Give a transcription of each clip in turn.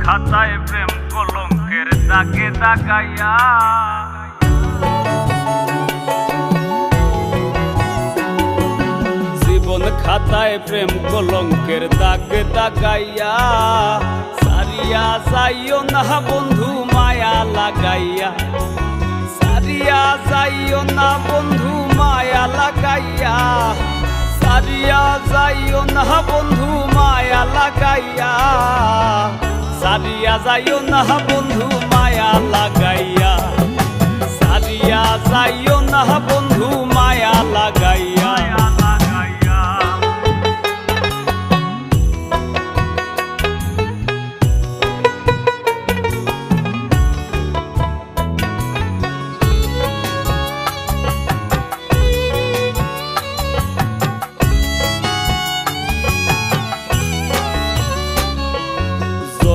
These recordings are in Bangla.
খাতায় প্রেম কলঙ্কের দাগে দাগাইয়া জীবন খাতায় প্রেম কলঙ্কের দাগে দাগাইয়া সারিয়া যাইও না বন্ধু মায়া লাগাইয়া সারিয়া যাইও না বন্ধু মায়া লাগাইয়া সারিয়া যাইও না বন্ধু মায়া লাগাইয়া সারিয়া যাইও না বন্ধু মায়া লাগাইয়া সারিয়া যাইও না বন্ধু মায়া লাগাইয়া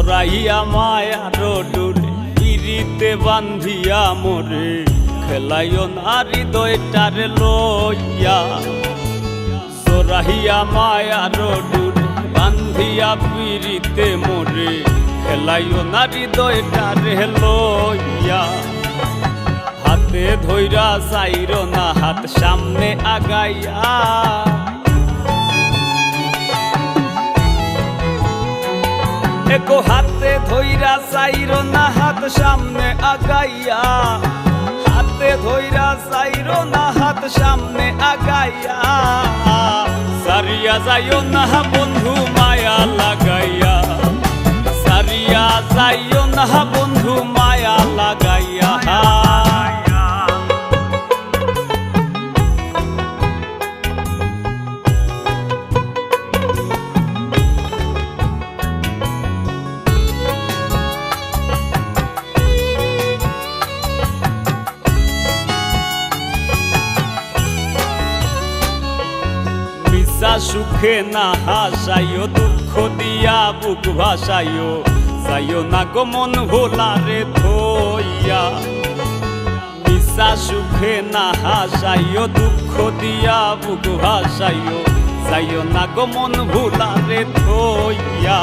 জোরাইয়া মায়ার ডোরে পিরিতে বান্ধিয়া মোরে খেলাইও না হৃদয়টারে লইয়া জোরাইয়া মায়ার ডোরে বান্ধিয়া পিরিতে মোরে খেলাইও না হৃদয়টারে লইয়া হাতে ধইরা চাইরো না হাত সামনে আগাইয়া একো হাতে ধইরা চাইরো না হাত সামনে আগাইয়া হাতে ধইরা চাইরো না হাত সামনে আগাইয়া সারিয়া যাইও না বন্ধু মায়া লাগাইয়া সারিয়া যাইও না বন্ধু মায়া লাগাইয়া সুখে না হাসাইও দুঃখ দিয়া বুক ভাসাইও যাইও না গো মন ভোলারে থইয়া মিশা সুখে না হাসাইও দুঃখ দিয়া বুক ভাসাইও যাইও না গো মন ভোলারে থইয়া